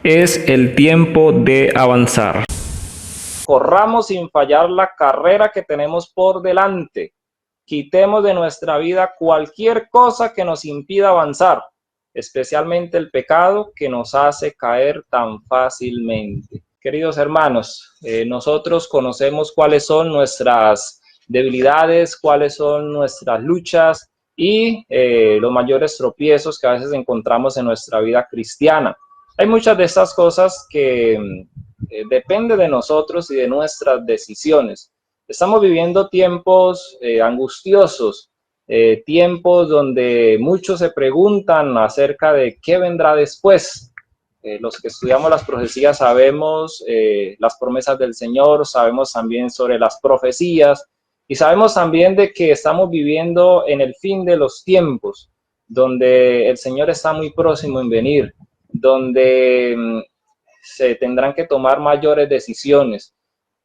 Es el tiempo de avanzar. Corramos sin fallar la carrera que tenemos por delante. Quitemos de nuestra vida cualquier cosa que nos impida avanzar, especialmente el pecado que nos hace caer tan fácilmente. Queridos hermanos, nosotros conocemos cuáles son nuestras debilidades, cuáles son nuestras luchas y los mayores tropiezos que a veces encontramos en nuestra vida cristiana. Hay muchas de estas cosas que depende de nosotros y de nuestras decisiones. Estamos viviendo tiempos angustiosos, tiempos donde muchos se preguntan acerca de qué vendrá después. Los que estudiamos las profecías sabemos las promesas del Señor, sabemos también sobre las profecías y sabemos también de que estamos viviendo en el fin de los tiempos, donde el Señor está muy próximo en venir, donde se tendrán que tomar mayores decisiones.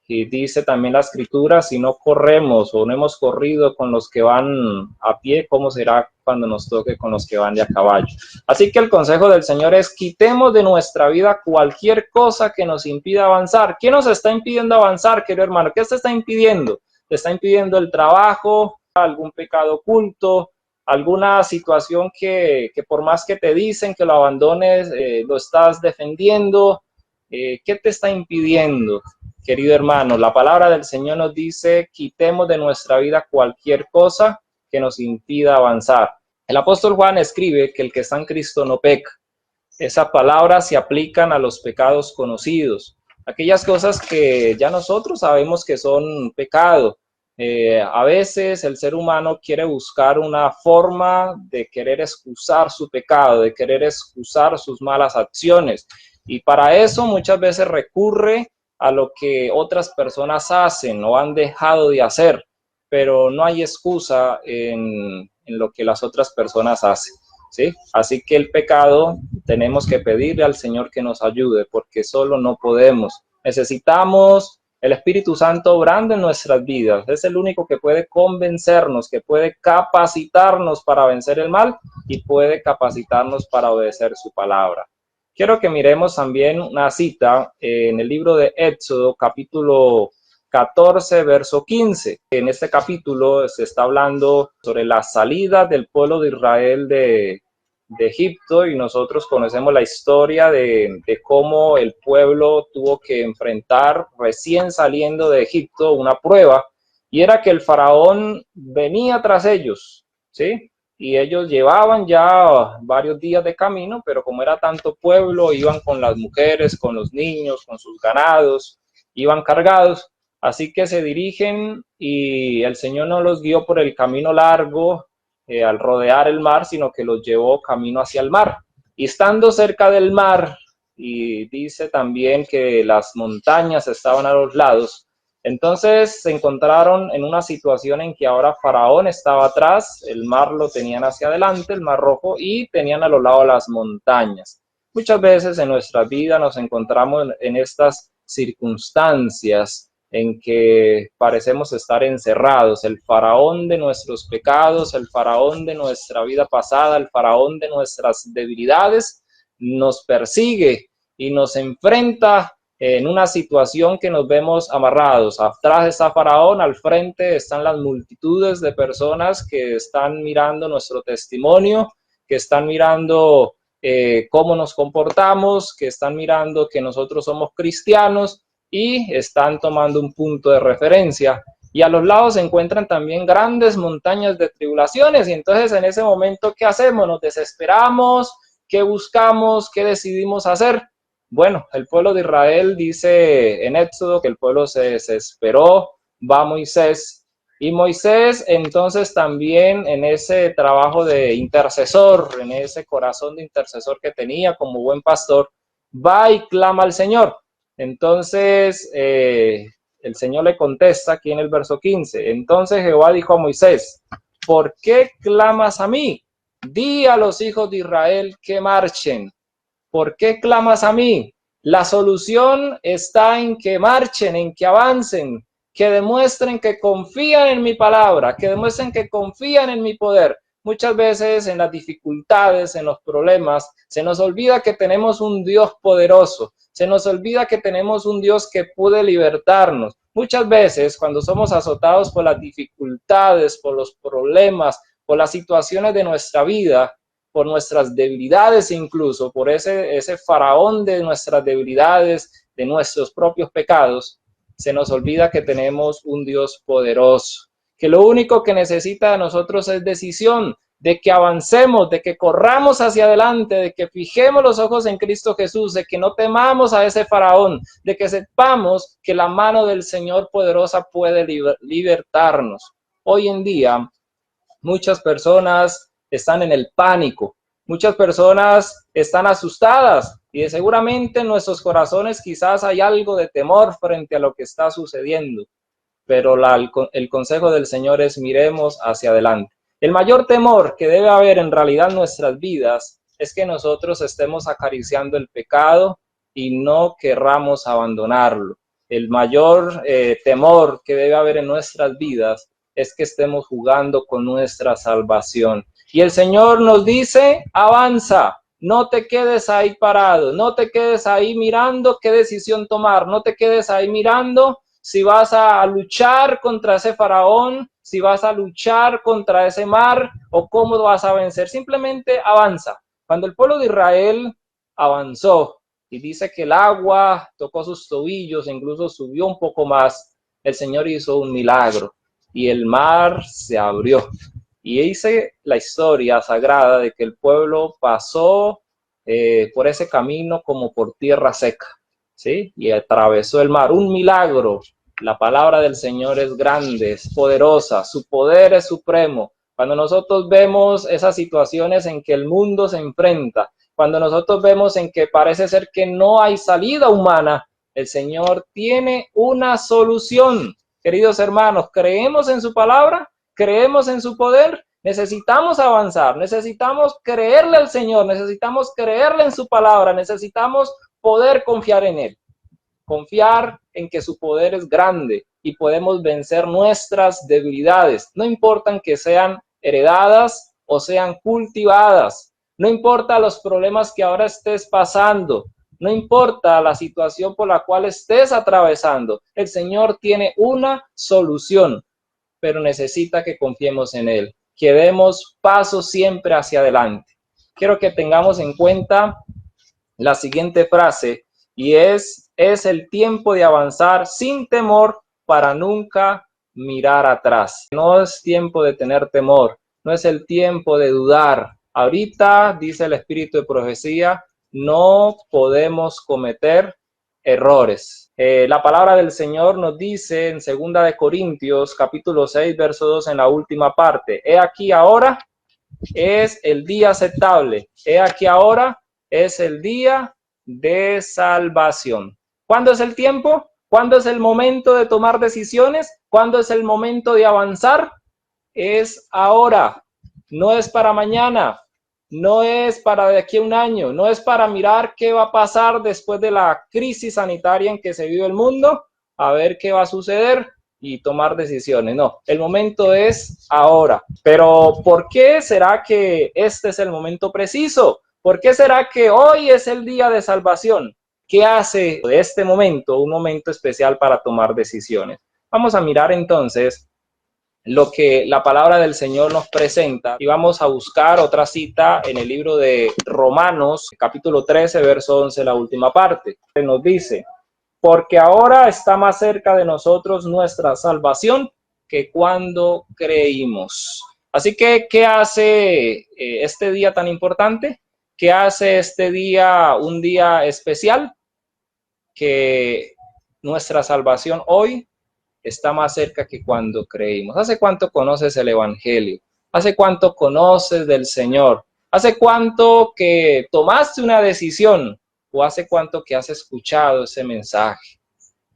Y dice también la escritura, si no corremos o no hemos corrido con los que van a pie, ¿cómo será cuando nos toque con los que van de a caballo? Así que el consejo del Señor es: quitemos de nuestra vida cualquier cosa que nos impida avanzar. ¿Qué nos está impidiendo avanzar, querido hermano? ¿Qué te está impidiendo? ¿Te está impidiendo el trabajo, algún pecado oculto, alguna situación que por más que te dicen que lo abandones, lo estás defendiendo? ¿Qué te está impidiendo? Querido hermano, la palabra del Señor nos dice: quitemos de nuestra vida cualquier cosa que nos impida avanzar. El apóstol Juan escribe que el que está en Cristo no peca. Esas palabras se aplican a los pecados conocidos, aquellas cosas que ya nosotros sabemos que son pecado. A veces el ser humano quiere buscar una forma de querer excusar su pecado, de querer excusar sus malas acciones, y para eso muchas veces recurre a lo que otras personas hacen o han dejado de hacer, pero no hay excusa en lo que las otras personas hacen, ¿sí? Así que el pecado tenemos que pedirle al Señor que nos ayude, porque solo no podemos. Necesitamos el Espíritu Santo obrando en nuestras vidas. Es el único que puede convencernos, que puede capacitarnos para vencer el mal y puede capacitarnos para obedecer su palabra. Quiero que miremos también una cita en el libro de Éxodo, capítulo 14, verso 15. En este capítulo se está hablando sobre la salida del pueblo de Israel de Egipto, y nosotros conocemos la historia de cómo el pueblo tuvo que enfrentar, recién saliendo de Egipto, una prueba, y era que el faraón venía tras ellos, ¿sí? Y ellos llevaban ya varios días de camino, pero como era tanto pueblo, iban con las mujeres, con los niños, con sus ganados, iban cargados. Así que se dirigen y el Señor no los guió por el camino largo al rodear el mar, sino que los llevó camino hacia el mar. Y estando cerca del mar, y dice también que las montañas estaban a los lados, entonces se encontraron en una situación en que ahora Faraón estaba atrás, el mar lo tenían hacia adelante, el mar Rojo, y tenían a los lados las montañas. Muchas veces en nuestra vida nos encontramos en estas circunstancias en que parecemos estar encerrados. El faraón de nuestros pecados, el faraón de nuestra vida pasada, el faraón de nuestras debilidades nos persigue y nos enfrenta en una situación que nos vemos amarrados. Atrás está Faraón, al frente están las multitudes de personas que están mirando nuestro testimonio, que están mirando cómo nos comportamos, que están mirando que nosotros somos cristianos y están tomando un punto de referencia. Y a los lados se encuentran también grandes montañas de tribulaciones, y entonces en ese momento, ¿qué hacemos? Nos desesperamos. ¿Qué buscamos? ¿Qué decidimos hacer? Bueno, el pueblo de Israel dice en Éxodo que el pueblo se desesperó, va Moisés, y Moisés entonces también en ese trabajo de intercesor, en ese corazón de intercesor que tenía como buen pastor, va y clama al Señor. Entonces el Señor le contesta aquí en el verso 15, entonces Jehová dijo a Moisés: ¿por qué clamas a mí? Di a los hijos de Israel que marchen. ¿Por qué clamas a mí? La solución está en que marchen, en que avancen, que demuestren que confían en mi palabra, que demuestren que confían en mi poder, Muchas veces en las dificultades, en los problemas, se nos olvida que tenemos un Dios poderoso, se nos olvida que tenemos un Dios que puede libertarnos. Muchas veces cuando somos azotados por las dificultades, por los problemas, por las situaciones de nuestra vida, por nuestras debilidades incluso, por ese faraón de nuestras debilidades, de nuestros propios pecados, se nos olvida que tenemos un Dios poderoso, que lo único que necesita de nosotros es decisión, de que avancemos, de que corramos hacia adelante, de que fijemos los ojos en Cristo Jesús, de que no temamos a ese faraón, de que sepamos que la mano del Señor poderosa puede libertarnos. Hoy en día, muchas personas están en el pánico, muchas personas están asustadas y seguramente en nuestros corazones quizás hay algo de temor frente a lo que está sucediendo. Pero el consejo del Señor es miremos hacia adelante. El mayor temor que debe haber en realidad en nuestras vidas es que nosotros estemos acariciando el pecado y no querramos abandonarlo. El mayor temor que debe haber en nuestras vidas es que estemos jugando con nuestra salvación. Y el Señor nos dice, avanza, no te quedes ahí parado, no te quedes ahí mirando qué decisión tomar, no te quedes ahí mirando si vas a luchar contra ese faraón, si vas a luchar contra ese mar o cómo vas a vencer. Simplemente avanza. Cuando el pueblo de Israel avanzó y dice que el agua tocó sus tobillos, incluso subió un poco más, el Señor hizo un milagro y el mar se abrió. Y dice la historia sagrada de que el pueblo pasó por ese camino como por tierra seca. ¿Sí? Y atravesó el mar, un milagro. La palabra del Señor es grande, es poderosa, su poder es supremo. Cuando nosotros vemos esas situaciones en que el mundo se enfrenta, cuando nosotros vemos en que parece ser que no hay salida humana, el Señor tiene una solución. Queridos hermanos, ¿creemos en su palabra? ¿Creemos en su poder? Necesitamos avanzar, necesitamos creerle al Señor, necesitamos creerle en su palabra, necesitamos poder confiar en Él, confiar en que su poder es grande y podemos vencer nuestras debilidades, no importan que sean heredadas o sean cultivadas, no importa los problemas que ahora estés pasando, no importa la situación por la cual estés atravesando, el Señor tiene una solución, pero necesita que confiemos en Él, que demos pasos siempre hacia adelante. Quiero que tengamos en cuenta la siguiente frase y es el tiempo de avanzar sin temor para nunca mirar atrás. No es tiempo de tener temor, no es el tiempo de dudar. Ahorita, dice el Espíritu de Profecía, no podemos cometer errores. La palabra del Señor nos dice en 2 de Corintios, capítulo 6, verso 2, en la última parte, he aquí ahora es el día aceptable, he aquí ahora es el día de salvación. ¿Cuándo es el tiempo? ¿Cuándo es el momento de tomar decisiones? ¿Cuándo es el momento de avanzar? Es ahora, no es para mañana, no es para de aquí a un año, no es para mirar qué va a pasar después de la crisis sanitaria en que se vive el mundo, a ver qué va a suceder y tomar decisiones. No, el momento es ahora. Pero ¿por qué será que este es el momento preciso? ¿Por qué será que hoy es el día de salvación? ¿Qué hace de este momento un momento especial para tomar decisiones? Vamos a mirar entonces lo que la palabra del Señor nos presenta y vamos a buscar otra cita en el libro de Romanos, capítulo 13, verso 11, la última parte. Nos dice, porque ahora está más cerca de nosotros nuestra salvación que cuando creímos. Así que, ¿qué hace este día tan importante? ¿Qué hace este día un día especial? Que nuestra salvación hoy está más cerca que cuando creímos. ¿Hace cuánto conoces el Evangelio? ¿Hace cuánto conoces del Señor? ¿Hace cuánto que tomaste una decisión? ¿O hace cuánto que has escuchado ese mensaje?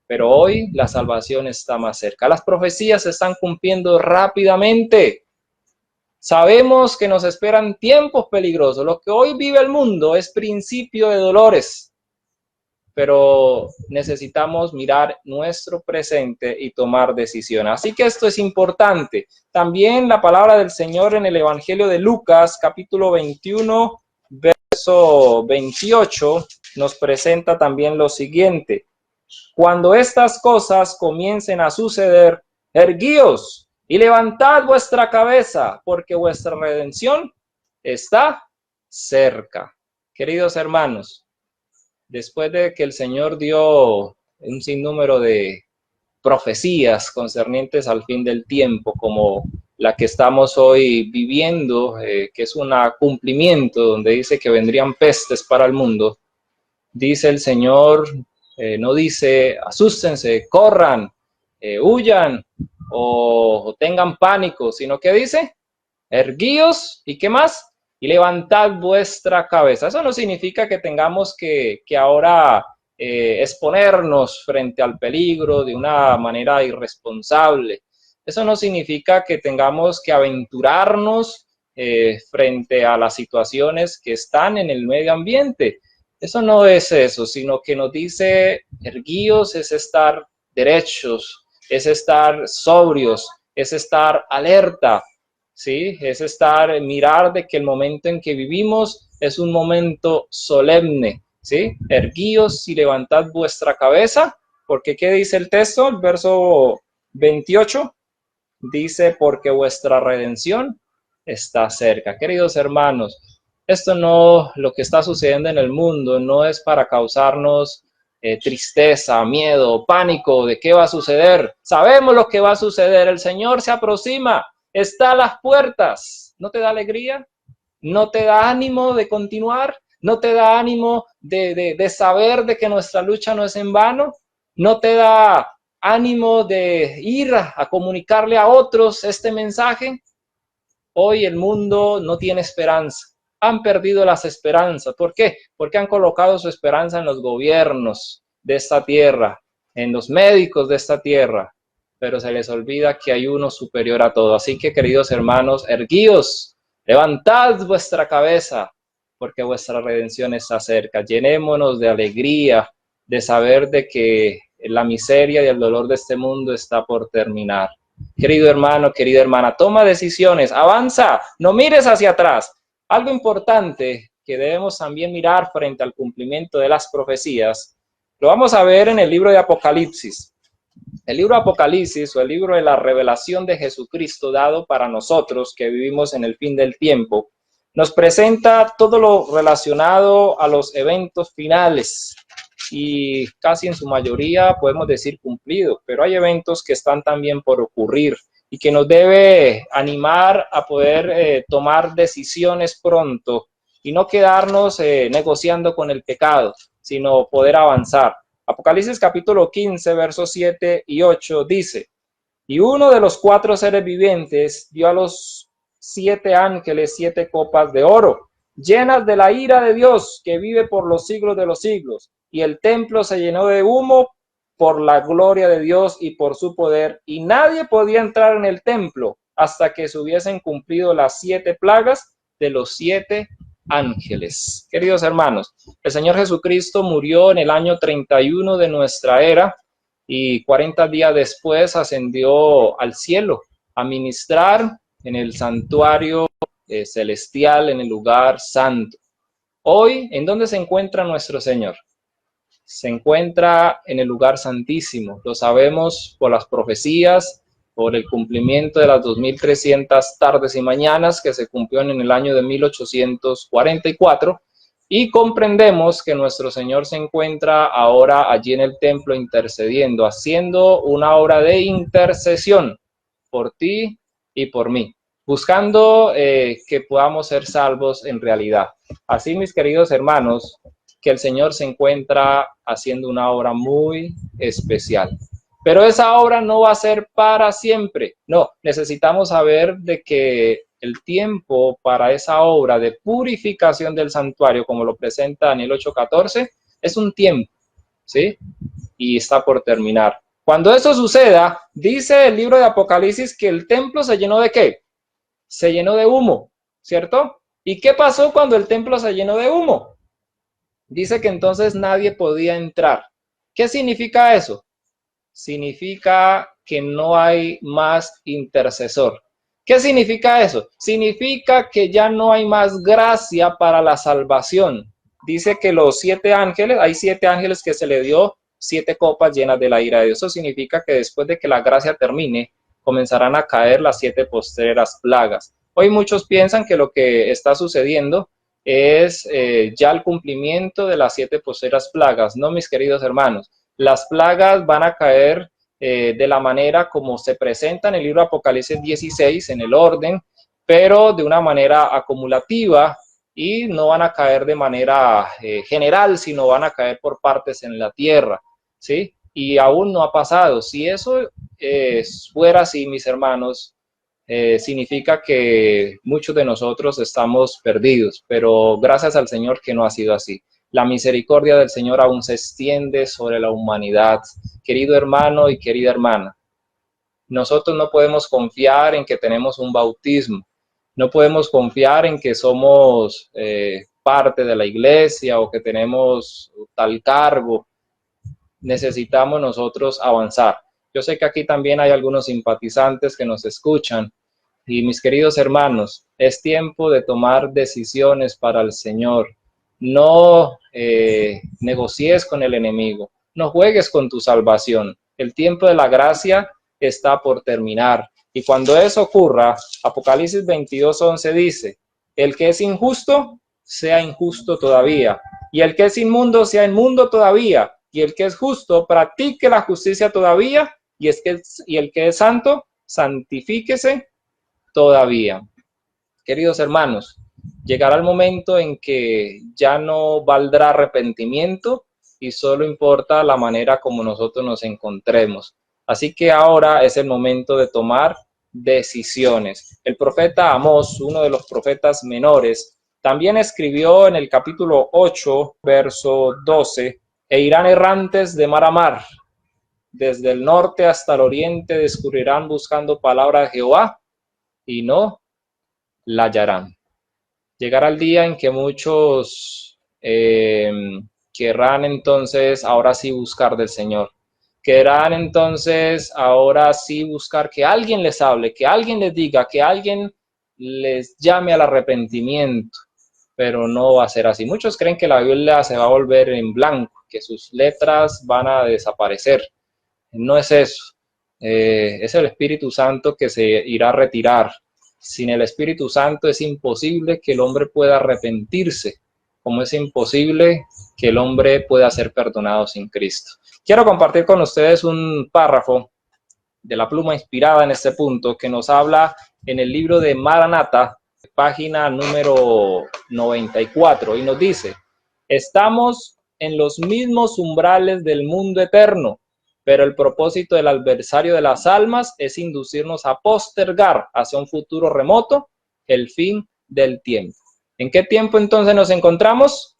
Pero hoy la salvación está más cerca. Las profecías se están cumpliendo rápidamente. Sabemos que nos esperan tiempos peligrosos. Lo que hoy vive el mundo es principio de dolores. pero necesitamos mirar nuestro presente y tomar decisiones. Así que esto es importante. También la palabra del Señor en el Evangelio de Lucas, capítulo 21, verso 28, nos presenta también lo siguiente. Cuando estas cosas comiencen a suceder, erguíos y levantad vuestra cabeza, porque vuestra redención está cerca. Queridos hermanos, después de que el Señor dio un sinnúmero de profecías concernientes al fin del tiempo, como la que estamos hoy viviendo, que es un cumplimiento donde dice que vendrían pestes para el mundo, dice el Señor, no dice asústense, corran, huyan o tengan pánico, sino que dice erguíos y ¿qué más? Y levantad vuestra cabeza. Eso no significa que tengamos que ahora exponernos frente al peligro de una manera irresponsable. Eso no significa que tengamos que aventurarnos frente a las situaciones que están en el medio ambiente. Eso no es eso, sino que nos dice erguíos es estar derechos, es estar sobrios, es estar alerta. ¿Sí? Es mirar de que el momento en que vivimos es un momento solemne, ¿sí? Erguíos y levantad vuestra cabeza, porque ¿qué dice el texto? El verso 28 dice, porque vuestra redención está cerca. Queridos hermanos, esto no, lo que está sucediendo en el mundo no es para causarnos tristeza, miedo, pánico de qué va a suceder. Sabemos lo que va a suceder, el Señor se aproxima. Está a las puertas. ¿No te da alegría? ¿No te da ánimo de continuar? ¿No te da ánimo de saber de que nuestra lucha no es en vano? ¿No te da ánimo de ir a comunicarle a otros este mensaje? Hoy el mundo no tiene esperanza. Han perdido las esperanzas. ¿Por qué? Porque han colocado su esperanza en los gobiernos de esta tierra, en los médicos de esta tierra, pero se les olvida que hay uno superior a todo. Así que, queridos hermanos, erguíos, levantad vuestra cabeza, porque vuestra redención está cerca. Llenémonos de alegría, de saber de que la miseria y el dolor de este mundo está por terminar. Querido hermano, querida hermana, toma decisiones, avanza, no mires hacia atrás. Algo importante que debemos también mirar frente al cumplimiento de las profecías, lo vamos a ver en el libro de Apocalipsis. El libro de Apocalipsis o el libro de la revelación de Jesucristo dado para nosotros que vivimos en el fin del tiempo, nos presenta todo lo relacionado a los eventos finales y casi en su mayoría podemos decir cumplido, pero hay eventos que están también por ocurrir y que nos debe animar a poder tomar decisiones pronto y no quedarnos negociando con el pecado, sino poder avanzar. Apocalipsis capítulo 15, versos 7 y 8 dice, y uno de los 4 seres vivientes dio a los 7 ángeles 7 copas de oro, llenas de la ira de Dios que vive por los siglos de los siglos, y el templo se llenó de humo por la gloria de Dios y por su poder, y nadie podía entrar en el templo hasta que se hubiesen cumplido las 7 plagas de los 7 ángeles. Queridos hermanos, el Señor Jesucristo murió en el año 31 de nuestra era y 40 días después ascendió al cielo a ministrar en el santuario celestial, en el lugar santo. Hoy, ¿en dónde se encuentra nuestro Señor? Se encuentra en el lugar santísimo. Lo sabemos por las profecías, por el cumplimiento de las 2300 tardes y mañanas que se cumplió en el año de 1844 y comprendemos que nuestro Señor se encuentra ahora allí en el templo intercediendo, haciendo una obra de intercesión por ti y por mí, buscando que podamos ser salvos en realidad. Así, mis queridos hermanos, que el Señor se encuentra haciendo una obra muy especial. Pero esa obra no va a ser para siempre. No, necesitamos saber de que el tiempo para esa obra de purificación del santuario, como lo presenta Daniel 8:14, es un tiempo, ¿sí? Y está por terminar. Cuando eso suceda, dice el libro de Apocalipsis que el templo se llenó ¿de qué? Se llenó de humo, ¿cierto? ¿Y qué pasó cuando el templo se llenó de humo? Dice que entonces nadie podía entrar. ¿Qué significa eso? Significa que no hay más intercesor. ¿Qué significa eso? Significa que ya no hay más gracia para la salvación. Dice que los 7 ángeles, hay 7 ángeles que se le dio 7 copas llenas de la ira de Dios. Eso significa que después de que la gracia termine, comenzarán a caer las 7 postreras plagas. Hoy muchos piensan que lo que está sucediendo es ya el cumplimiento de las 7 postreras plagas. No, mis queridos hermanos, las plagas van a caer de la manera como se presenta en el libro de Apocalipsis 16, en el orden, pero de una manera acumulativa, y no van a caer de manera general, sino van a caer por partes en la tierra, ¿sí? Y aún no ha pasado. Si eso fuera así, mis hermanos, significa que muchos de nosotros estamos perdidos, pero gracias al Señor que no ha sido así. La misericordia del Señor aún se extiende sobre la humanidad. Querido hermano y querida hermana, nosotros no podemos confiar en que tenemos un bautismo, no podemos confiar en que somos parte de la iglesia o que tenemos tal cargo. Necesitamos nosotros avanzar. Yo sé que aquí también hay algunos simpatizantes que nos escuchan. Y mis queridos hermanos, es tiempo de tomar decisiones para el Señor. No negocies con el enemigo, no juegues con tu salvación. El tiempo de la gracia está por terminar. Y cuando eso ocurra, Apocalipsis 22:11 dice, el que es injusto, sea injusto todavía. Y el que es inmundo, sea inmundo todavía. Y el que es justo, practique la justicia todavía. Y el que es santo, santifíquese todavía. Queridos hermanos, llegará el momento en que ya no valdrá arrepentimiento y solo importa la manera como nosotros nos encontremos. Así que ahora es el momento de tomar decisiones. El profeta Amós, uno de los profetas menores, también escribió en el capítulo 8, verso 12, e irán errantes de mar a mar, desde el norte hasta el oriente discurrirán buscando palabra de Jehová y no la hallarán. Llegará el día en que muchos querrán entonces ahora sí buscar del Señor. Querrán entonces ahora sí buscar que alguien les hable, que alguien les diga, que alguien les llame al arrepentimiento, pero no va a ser así. Muchos creen que la Biblia se va a volver en blanco, que sus letras van a desaparecer. No es eso. Es el Espíritu Santo que se irá a retirar. Sin el Espíritu Santo es imposible que el hombre pueda arrepentirse, como es imposible que el hombre pueda ser perdonado sin Cristo. Quiero compartir con ustedes un párrafo de la pluma inspirada en este punto que nos habla en el libro de Maranata, página número 94, y nos dice, estamos en los mismos umbrales del mundo eterno, pero el propósito del adversario de las almas es inducirnos a postergar hacia un futuro remoto el fin del tiempo. ¿En qué tiempo entonces nos encontramos?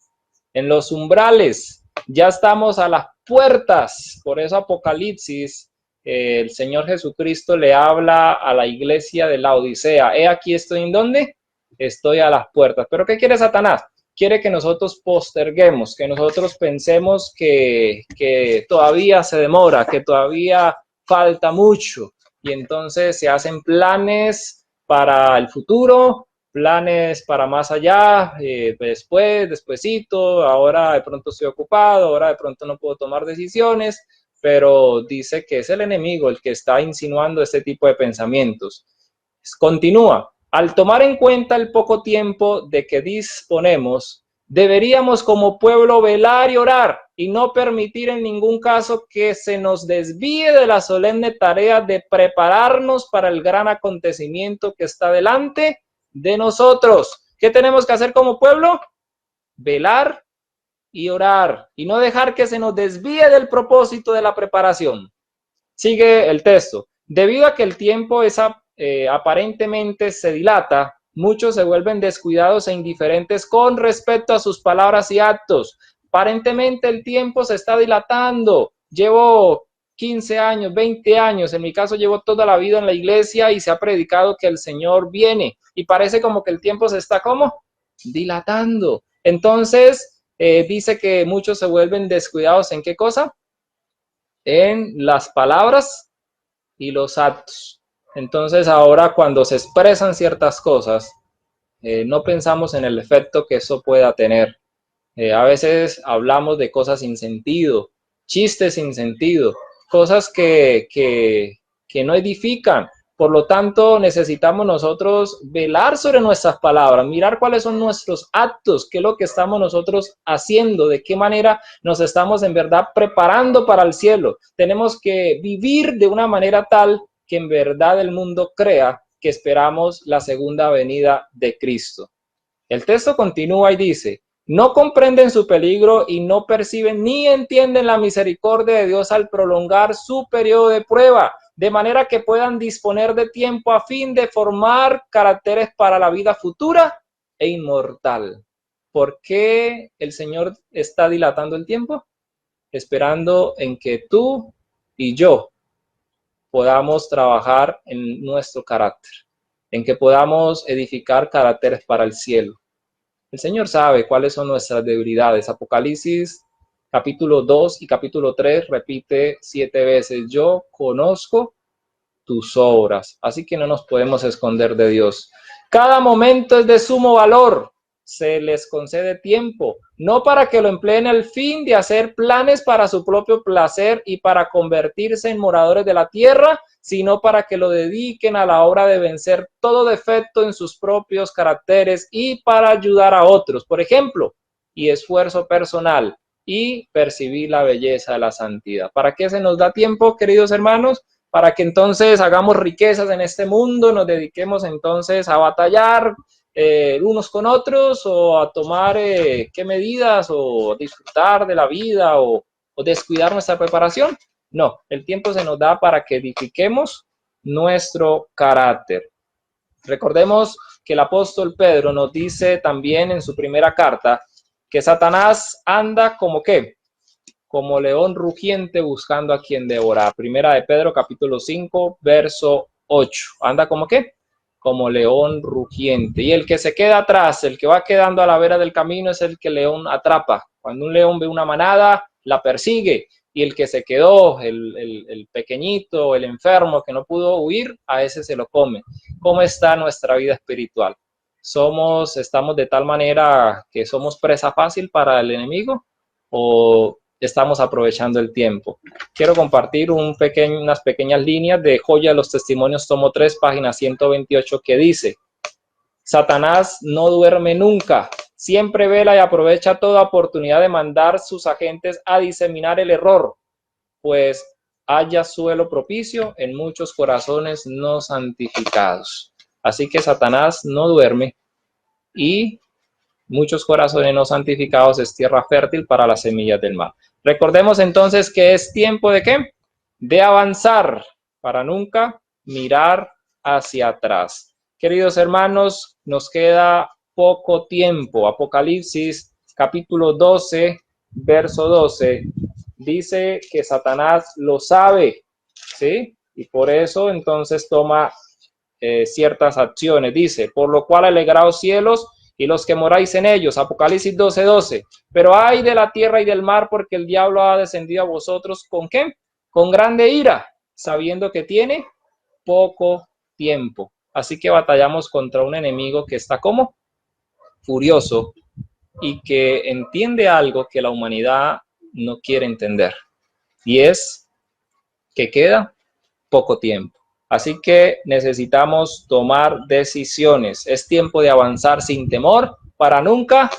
En los umbrales. Ya estamos a las puertas. Por eso Apocalipsis, el Señor Jesucristo le habla a la iglesia de la Odisea. He aquí estoy en ¿dónde? Estoy a las puertas. ¿Pero qué quiere Satanás? Quiere que nosotros posterguemos, que nosotros pensemos que todavía se demora, que todavía falta mucho. Y entonces se hacen planes para el futuro, planes para más allá, despuesito, ahora de pronto estoy ocupado, ahora de pronto no puedo tomar decisiones, pero dice que es el enemigo el que está insinuando este tipo de pensamientos. Continúa. Al tomar en cuenta el poco tiempo de que disponemos, deberíamos como pueblo velar y orar y no permitir en ningún caso que se nos desvíe de la solemne tarea de prepararnos para el gran acontecimiento que está delante de nosotros. ¿Qué tenemos que hacer como pueblo? Velar y orar y no dejar que se nos desvíe del propósito de la preparación. Sigue el texto. Debido a que el tiempo aparentemente se dilata, muchos se vuelven descuidados e indiferentes con respecto a sus palabras y actos. Aparentemente el tiempo se está dilatando. Llevo 15 años, 20 años, en mi caso llevo toda la vida en la iglesia y se ha predicado que el Señor viene y parece como que el tiempo se está ¿cómo? Dilatando. Entonces dice que muchos se vuelven descuidados ¿en qué cosa? En las palabras y los actos. Entonces ahora cuando se expresan ciertas cosas, no pensamos en el efecto que eso pueda tener. A veces hablamos de cosas sin sentido, chistes sin sentido, cosas que no edifican. Por lo tanto, necesitamos nosotros velar sobre nuestras palabras, mirar cuáles son nuestros actos, qué es lo que estamos nosotros haciendo, de qué manera nos estamos en verdad preparando para el cielo. Tenemos que vivir de una manera tal que en verdad el mundo crea que esperamos la segunda venida de Cristo. El texto continúa y dice: no comprenden su peligro y no perciben ni entienden la misericordia de Dios al prolongar su periodo de prueba, de manera que puedan disponer de tiempo a fin de formar caracteres para la vida futura e inmortal. ¿Por qué el Señor está dilatando el tiempo? Esperando en que tú y yo podamos trabajar en nuestro carácter, en que podamos edificar caracteres para el cielo. El Señor sabe cuáles son nuestras debilidades. Apocalipsis capítulo 2 y capítulo 3 repite 7 veces: yo conozco tus obras. Así que no nos podemos esconder de Dios. Cada momento es de sumo valor. Se les concede tiempo, no para que lo empleen al fin de hacer planes para su propio placer y para convertirse en moradores de la tierra, sino para que lo dediquen a la obra de vencer todo defecto en sus propios caracteres y para ayudar a otros, por ejemplo, y esfuerzo personal y percibir la belleza de la santidad. ¿Para qué se nos da tiempo, queridos hermanos? Para que entonces hagamos riquezas en este mundo, nos dediquemos entonces a batallar unos con otros, o a tomar qué medidas, o disfrutar de la vida, o descuidar nuestra preparación. No, el tiempo se nos da para que edifiquemos nuestro carácter. Recordemos que el apóstol Pedro nos dice también en su primera carta que Satanás anda como ¿qué? Como león rugiente buscando a quien devorar. Primera de Pedro capítulo 5 verso 8. ¿Anda como qué? Como león rugiente. Y el que se queda atrás, el que va quedando a la vera del camino, es el que el león atrapa. Cuando un león ve una manada, la persigue. Y el que se quedó, el pequeñito, el enfermo que no pudo huir, a ese se lo come. ¿Cómo está nuestra vida espiritual? ¿Estamos de tal manera que somos presa fácil para el enemigo? ¿O estamos aprovechando el tiempo? Quiero compartir unas pequeñas líneas de Joya de los Testimonios, tomo 3, página 128, que dice: Satanás no duerme nunca, siempre vela y aprovecha toda oportunidad de mandar sus agentes a diseminar el error, pues haya suelo propicio en muchos corazones no santificados. Así que Satanás no duerme, y muchos corazones no santificados es tierra fértil para las semillas del mal. Recordemos entonces que es tiempo de ¿qué? De avanzar para nunca mirar hacia atrás. Queridos hermanos, nos queda poco tiempo. Apocalipsis capítulo 12, verso 12, dice que Satanás lo sabe, ¿sí? Y por eso entonces toma ciertas acciones. Dice: por lo cual alegraos cielos y los que moráis en ellos. Apocalipsis 12:12. Pero ay de la tierra y del mar, porque el diablo ha descendido a vosotros ¿con qué? Con grande ira, sabiendo que tiene poco tiempo. Así que batallamos contra un enemigo que está como furioso y que entiende algo que la humanidad no quiere entender, y es que queda poco tiempo. Así que necesitamos tomar decisiones. Es tiempo de avanzar sin temor para nunca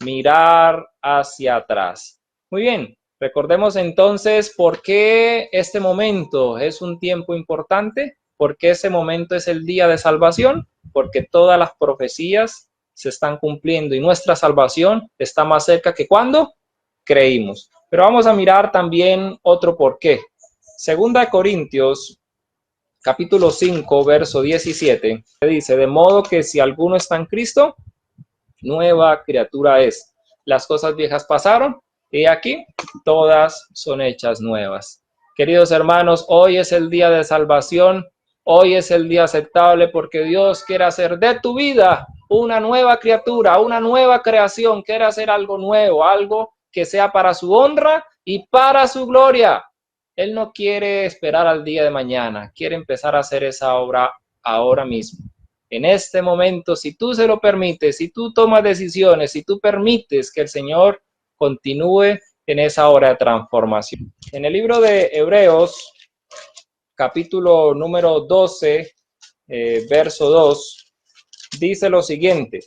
mirar hacia atrás. Muy bien, recordemos entonces por qué este momento es un tiempo importante, por qué ese momento es el día de salvación, porque todas las profecías se están cumpliendo y nuestra salvación está más cerca que cuando creímos. Pero vamos a mirar también otro por qué. Segunda de Corintios capítulo 5, verso 17, dice: de modo que si alguno está en Cristo, nueva criatura es. Las cosas viejas pasaron y aquí todas son hechas nuevas. Queridos hermanos, hoy es el día de salvación, hoy es el día aceptable, porque Dios quiere hacer de tu vida una nueva criatura, una nueva creación, quiere hacer algo nuevo, algo que sea para su honra y para su gloria. Él no quiere esperar al día de mañana, quiere empezar a hacer esa obra ahora mismo. En este momento, si tú se lo permites, si tú tomas decisiones, si tú permites que el Señor continúe en esa obra de transformación. En el libro de Hebreos, capítulo número 12, verso 2, dice lo siguiente: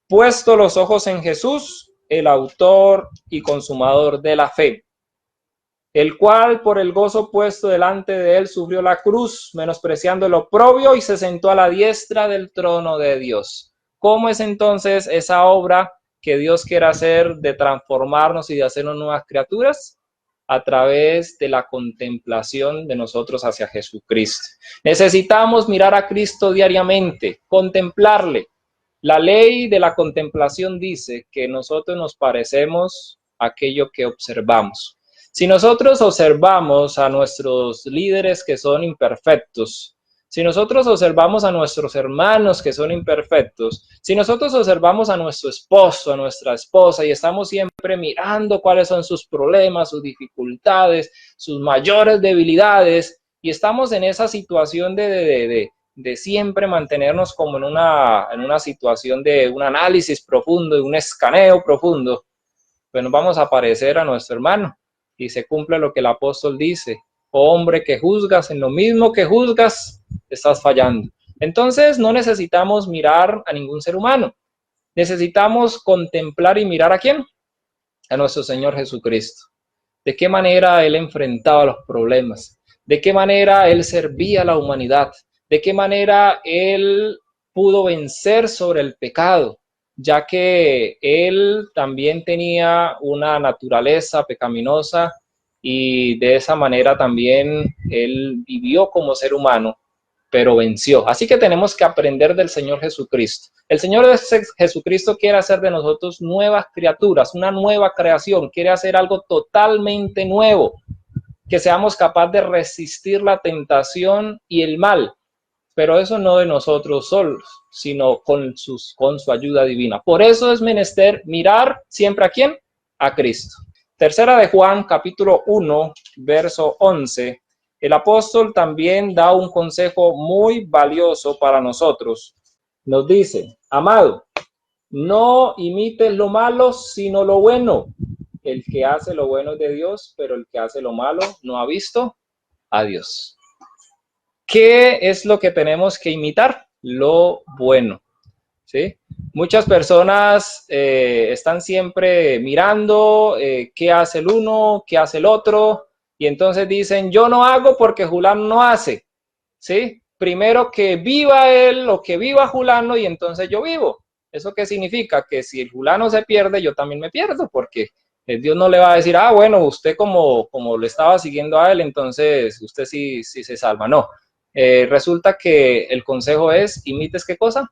puesto los ojos en Jesús, el autor y consumador de la fe, el cual por el gozo puesto delante de él sufrió la cruz, menospreciando el oprobio, y se sentó a la diestra del trono de Dios. ¿Cómo es entonces esa obra que Dios quiere hacer de transformarnos y de hacernos nuevas criaturas? A través de la contemplación de nosotros hacia Jesucristo. Necesitamos mirar a Cristo diariamente, contemplarle. La ley de la contemplación dice que nosotros nos parecemos a aquello que observamos. Si nosotros observamos a nuestros líderes que son imperfectos, si nosotros observamos a nuestros hermanos que son imperfectos, si nosotros observamos a nuestro esposo, a nuestra esposa, y estamos siempre mirando cuáles son sus problemas, sus dificultades, sus mayores debilidades, y estamos en esa situación de siempre mantenernos como en una situación de un análisis profundo, de un escaneo profundo, pues nos vamos a parecer a nuestro hermano. Y se cumple lo que el apóstol dice: oh hombre que juzgas, en lo mismo que juzgas, estás fallando. Entonces no necesitamos mirar a ningún ser humano. Necesitamos contemplar y mirar ¿a quién? A nuestro Señor Jesucristo. De qué manera Él enfrentaba los problemas. De qué manera Él servía a la humanidad. De qué manera Él pudo vencer sobre el pecado, ya que él también tenía una naturaleza pecaminosa y de esa manera también él vivió como ser humano, pero venció. Así que tenemos que aprender del Señor Jesucristo. El Señor Jesucristo quiere hacer de nosotros nuevas criaturas, una nueva creación, quiere hacer algo totalmente nuevo, que seamos capaces de resistir la tentación y el mal. Pero eso no de nosotros solos, sino con su ayuda divina. Por eso es menester mirar siempre ¿a quién? A Cristo. Tercera de Juan, capítulo 1, verso 11. El apóstol también da un consejo muy valioso para nosotros. Nos dice: amado, no imites lo malo, sino lo bueno. El que hace lo bueno es de Dios, pero el que hace lo malo no ha visto a Dios. ¿Qué es lo que tenemos que imitar? Lo bueno, ¿sí? Muchas personas están siempre mirando qué hace el uno, qué hace el otro, y entonces dicen: yo no hago porque Julano no hace, ¿sí? Primero que viva él o que viva Julano y entonces yo vivo. ¿Eso qué significa? Que si el Julano se pierde, yo también me pierdo, porque Dios no le va a decir: ah, bueno, usted como le estaba siguiendo a él, entonces usted sí se salva. No. Resulta que el consejo es: imites ¿qué cosa?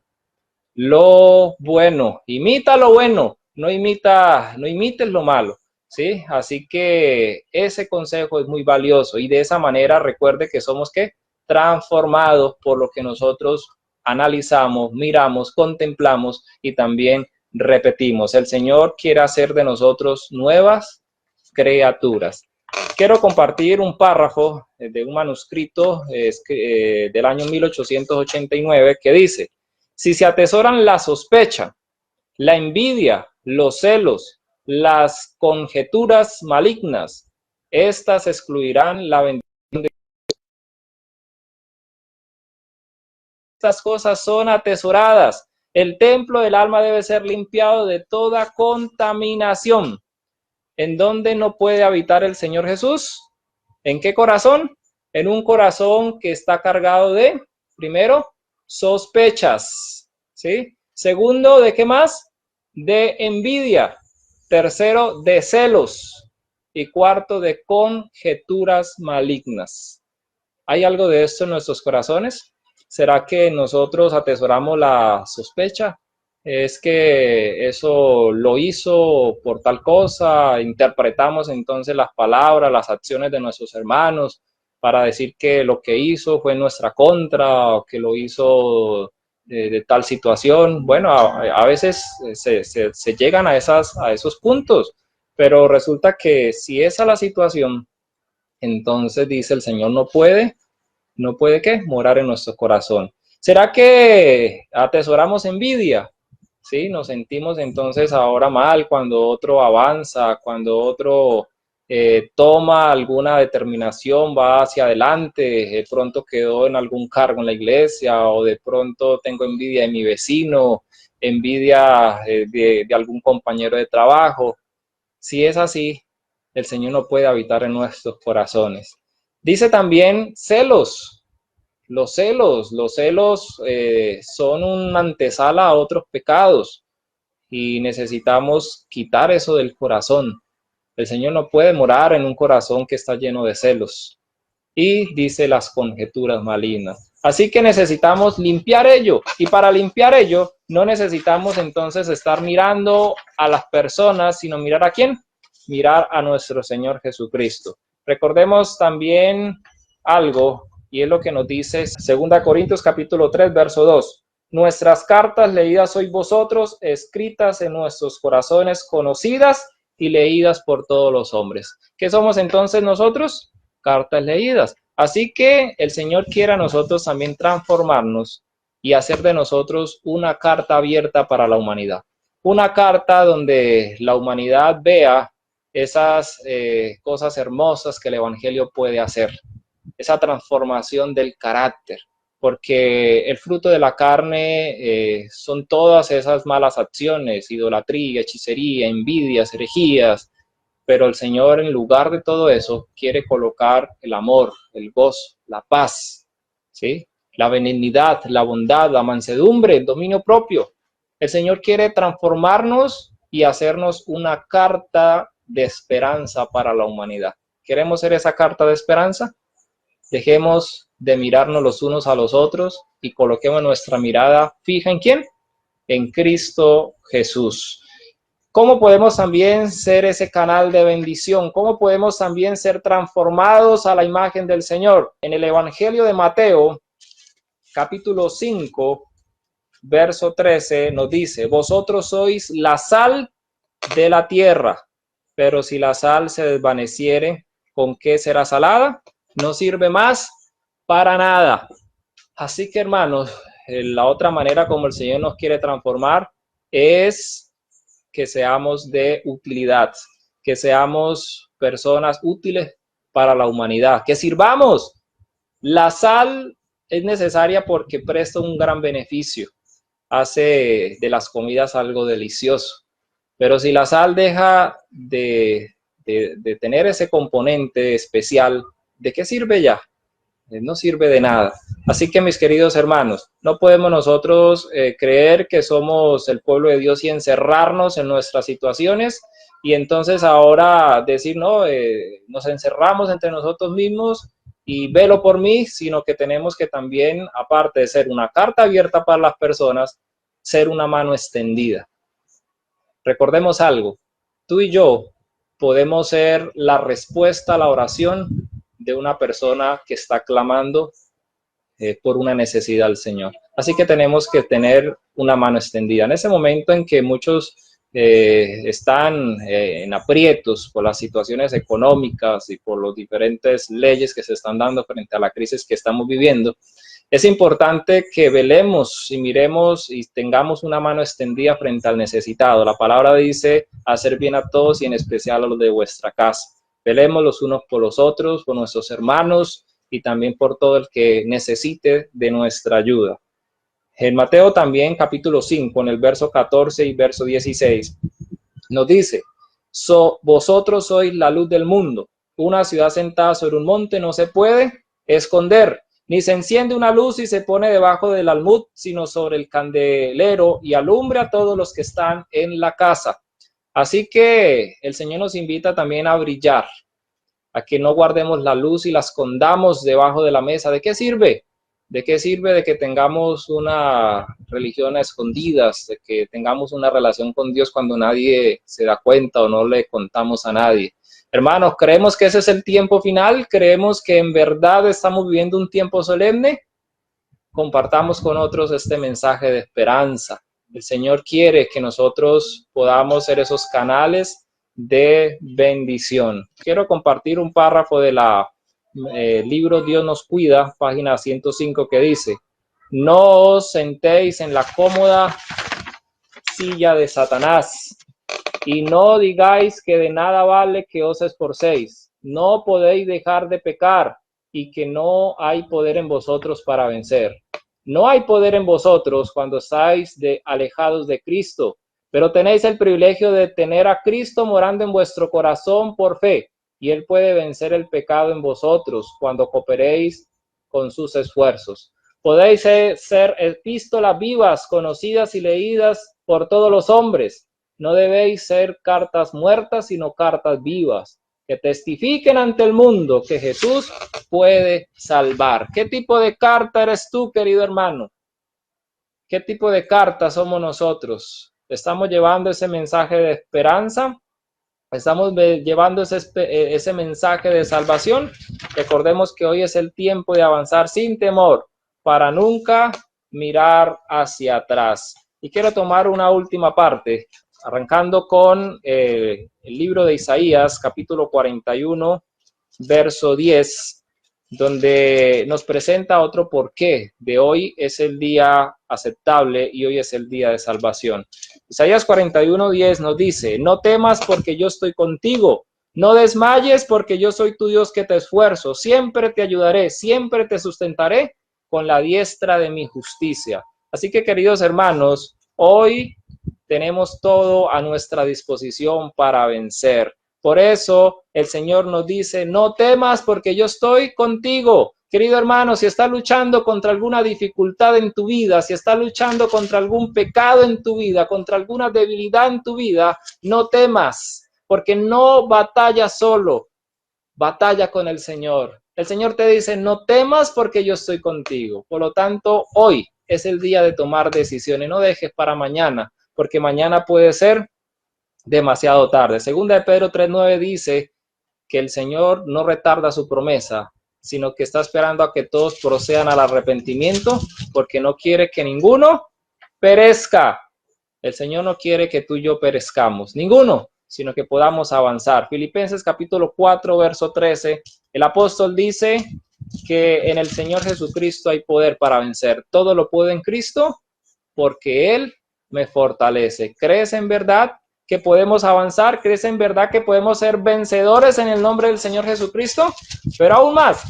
Lo bueno. Imita lo bueno, no imites lo malo, ¿sí? Así que ese consejo es muy valioso y de esa manera recuerde que somos ¿qué? Transformados por lo que nosotros analizamos, miramos, contemplamos y también repetimos. El Señor quiere hacer de nosotros nuevas criaturas. Quiero compartir un párrafo de un manuscrito del año 1889 que dice: si se atesoran la sospecha, la envidia, los celos, las conjeturas malignas, estas excluirán la bendición de Dios. Estas cosas son atesoradas. El templo del alma debe ser limpiado de toda contaminación. ¿En dónde no puede habitar el Señor Jesús? ¿En qué corazón? En un corazón que está cargado de, primero, sospechas, ¿sí? Segundo, ¿de qué más? De envidia. Tercero, de celos. Y cuarto, de conjeturas malignas. ¿Hay algo de esto en nuestros corazones? ¿Será que nosotros atesoramos la sospecha? Es que eso lo hizo por tal cosa, interpretamos entonces las palabras, las acciones de nuestros hermanos para decir que lo que hizo fue en nuestra contra o que lo hizo de tal situación. Bueno, a veces se llegan a esos puntos, pero resulta que si esa es la situación, entonces dice el Señor, no puede ¿qué? Morar en nuestro corazón. ¿Será que atesoramos envidia? ¿Sí? Nos sentimos entonces ahora mal cuando otro avanza, cuando otro toma alguna determinación, va hacia adelante, de pronto quedó en algún cargo en la iglesia, o de pronto tengo envidia de mi vecino, envidia de algún compañero de trabajo. Si es así, el Señor no puede habitar en nuestros corazones. Dice también celos. Los celos son una antesala a otros pecados y necesitamos quitar eso del corazón. El Señor no puede morar en un corazón que está lleno de celos. Y dice las conjeturas malignas. Así que necesitamos limpiar ello. Y para limpiar ello, no necesitamos entonces estar mirando a las personas, sino mirar a quién. Mirar a nuestro Señor Jesucristo. Recordemos también algo, y es lo que nos dice 2 Corintios capítulo 3, verso 2. Nuestras cartas leídas sois vosotros, escritas en nuestros corazones, conocidas y leídas por todos los hombres. ¿Qué somos entonces nosotros? Cartas leídas. Así que el Señor quiere a nosotros también transformarnos y hacer de nosotros una carta abierta para la humanidad. Una carta donde la humanidad vea esas cosas hermosas que el Evangelio puede hacer. Esa transformación del carácter. Porque el fruto de la carne son todas esas malas acciones, idolatría, hechicería, envidias, herejías, pero el Señor, en lugar de todo eso, quiere colocar el amor, el gozo, la paz, ¿sí? La benignidad, la bondad, la mansedumbre, el dominio propio. El Señor quiere transformarnos y hacernos una carta de esperanza para la humanidad. ¿Queremos ser esa carta de esperanza? Dejemos de mirarnos los unos a los otros y coloquemos nuestra mirada fija ¿en quién? En Cristo Jesús. ¿Cómo podemos también ser ese canal de bendición? ¿Cómo podemos también ser transformados a la imagen del Señor? En el Evangelio de Mateo, capítulo 5, verso 13, nos dice, vosotros sois la sal de la tierra, pero si la sal se desvaneciere, ¿con qué será salada? No sirve más para nada. Así que, hermanos, la otra manera como el Señor nos quiere transformar es que seamos de utilidad, que seamos personas útiles para la humanidad, que sirvamos. La sal es necesaria porque presta un gran beneficio, hace de las comidas algo delicioso, pero si la sal deja de tener ese componente especial, ¿de qué sirve ya? No sirve de nada. Así que, mis queridos hermanos, no podemos nosotros creer que somos el pueblo de Dios y encerrarnos en nuestras situaciones y entonces ahora decir, no, nos encerramos entre nosotros mismos y velo por mí, sino que tenemos que también, aparte de ser una carta abierta para las personas, ser una mano extendida. Recordemos algo, tú y yo podemos ser la respuesta a la oración de una persona que está clamando por una necesidad al Señor. Así que tenemos que tener una mano extendida. En ese momento en que muchos están en aprietos por las situaciones económicas y por las diferentes leyes que se están dando frente a la crisis que estamos viviendo, es importante que velemos y miremos y tengamos una mano extendida frente al necesitado. La palabra dice hacer bien a todos y en especial a los de vuestra casa. Velemos los unos por los otros, por nuestros hermanos y también por todo el que necesite de nuestra ayuda. En Mateo también, capítulo 5, en el verso 14 y verso 16, nos dice, vosotros sois la luz del mundo. Una ciudad sentada sobre un monte no se puede esconder, ni se enciende una luz y se pone debajo del almud, sino sobre el candelero y alumbra a todos los que están en la casa. Así que el Señor nos invita también a brillar, a que no guardemos la luz y la escondamos debajo de la mesa. ¿De qué sirve? ¿De qué sirve de que tengamos una religión a escondidas, de que tengamos una relación con Dios cuando nadie se da cuenta o no le contamos a nadie? Hermanos, ¿creemos que ese es el tiempo final? ¿Creemos que en verdad estamos viviendo un tiempo solemne? compartamos con otros este mensaje de esperanza. El Señor quiere que nosotros podamos ser esos canales de bendición. Quiero compartir un párrafo de la libro Dios nos cuida, página 105, que dice: no os sentéis en la cómoda silla de Satanás, y no digáis que de nada vale que os esforcéis. No podéis dejar de pecar, y que no hay poder en vosotros para vencer. No hay poder en vosotros cuando estáis alejados de Cristo, pero tenéis el privilegio de tener a Cristo morando en vuestro corazón por fe, y Él puede vencer el pecado en vosotros cuando cooperéis con sus esfuerzos. Podéis ser epístolas vivas, conocidas y leídas por todos los hombres. No debéis ser cartas muertas, sino cartas vivas, que testifiquen ante el mundo que Jesús puede salvar. ¿Qué tipo de carta eres tú, querido hermano? ¿Qué tipo de carta somos nosotros? ¿Estamos llevando ese mensaje de esperanza? ¿Estamos llevando ese mensaje de salvación? Recordemos que hoy es el tiempo de avanzar sin temor, para nunca mirar hacia atrás. Y quiero tomar una última parte, arrancando con el libro de Isaías, capítulo 41, verso 10, donde nos presenta otro porqué de hoy es el día aceptable y hoy es el día de salvación. Isaías 41:10 nos dice: no temas porque yo estoy contigo, no desmayes porque yo soy tu Dios que te esfuerzo, siempre te ayudaré, siempre te sustentaré con la diestra de mi justicia. Así que, queridos hermanos, hoy tenemos todo a nuestra disposición para vencer. Por eso el Señor nos dice: no temas porque yo estoy contigo. Querido hermano, si estás luchando contra alguna dificultad en tu vida, si estás luchando contra algún pecado en tu vida, contra alguna debilidad en tu vida, no temas, porque no batallas solo, batalla con el Señor. El Señor te dice: no temas porque yo estoy contigo. Por lo tanto, hoy es el día de tomar decisiones. No dejes para mañana, porque mañana puede ser demasiado tarde. Segunda de Pedro 3:9 dice que el Señor no retarda su promesa, sino que está esperando a que todos procedan al arrepentimiento, porque no quiere que ninguno perezca. El Señor no quiere que tú y yo perezcamos, ninguno, sino que podamos avanzar. Filipenses capítulo 4, verso 13, el apóstol dice que en el Señor Jesucristo hay poder para vencer. Todo lo puedo en Cristo, porque Él me fortalece. ¿Crees en verdad que podemos avanzar? ¿Crees en verdad que podemos ser vencedores en el nombre del Señor Jesucristo? Pero aún más,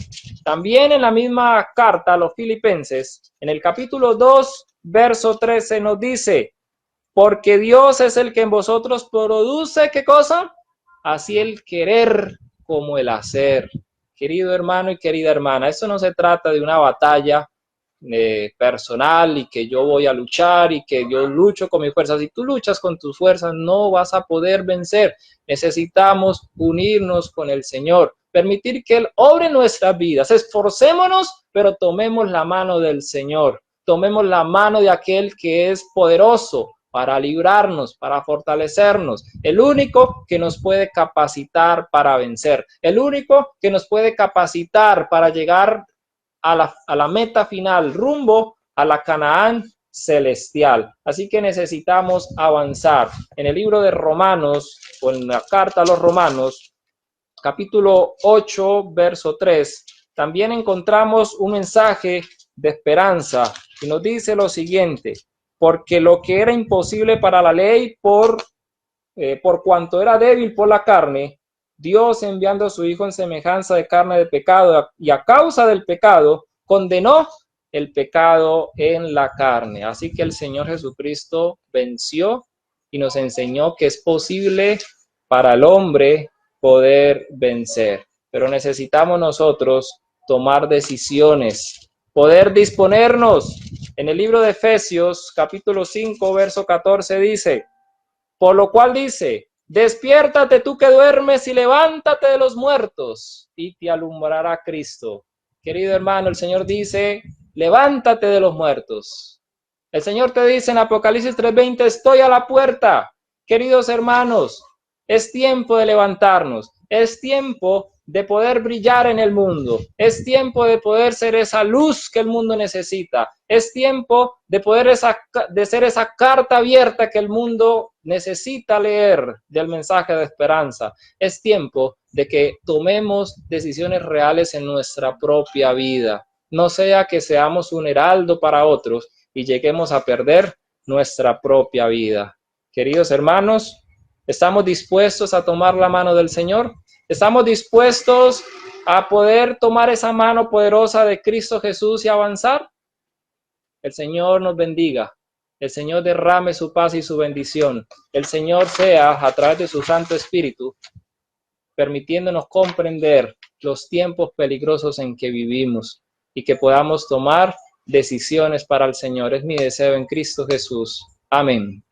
también en la misma carta a los Filipenses, en el capítulo 2, verso 13, nos dice: porque Dios es el que en vosotros produce, ¿qué cosa? Así el querer como el hacer. Querido hermano y querida hermana, esto no se trata de una batalla personal y que yo voy a luchar y que yo lucho con mis fuerzas. Si tú luchas con tus fuerzas, no vas a poder vencer. Necesitamos unirnos con el Señor, permitir que Él obre nuestras vidas. Esforcémonos, pero tomemos la mano del Señor. Tomemos la mano de aquel que es poderoso para librarnos, para fortalecernos, el único que nos puede capacitar para vencer, el único que nos puede capacitar para llegar a la meta final, rumbo a la Canaán celestial. Así que necesitamos avanzar. En el libro de Romanos, o en la carta a los Romanos, capítulo 8, verso 3, también encontramos un mensaje de esperanza y nos dice lo siguiente: porque lo que era imposible para la ley por cuanto era débil por la carne, Dios, enviando a su Hijo en semejanza de carne de pecado y a causa del pecado, condenó el pecado en la carne. Así que el Señor Jesucristo venció y nos enseñó que es posible para el hombre poder vencer. Pero necesitamos nosotros tomar decisiones, poder disponernos. En el libro de Efesios, capítulo 5, verso 14 dice: por lo cual dice: despiértate tú que duermes y levántate de los muertos y te alumbrará Cristo. Querido hermano, el Señor dice: levántate de los muertos. El Señor te dice en Apocalipsis 3:20: estoy a la puerta. Queridos hermanos, es tiempo de levantarnos. Es tiempo de poder brillar en el mundo. Es tiempo de poder ser esa luz que el mundo necesita. Es tiempo de poder ser esa carta abierta que el mundo necesita leer del mensaje de esperanza. Es tiempo de que tomemos decisiones reales en nuestra propia vida. No sea que seamos un heraldo para otros y lleguemos a perder nuestra propia vida. Queridos hermanos, ¿estamos dispuestos a tomar la mano del Señor? ¿Estamos dispuestos a poder tomar esa mano poderosa de Cristo Jesús y avanzar? El Señor nos bendiga. El Señor derrame su paz y su bendición. El Señor sea, a través de su Santo Espíritu, permitiéndonos comprender los tiempos peligrosos en que vivimos y que podamos tomar decisiones para el Señor. Es mi deseo en Cristo Jesús. Amén.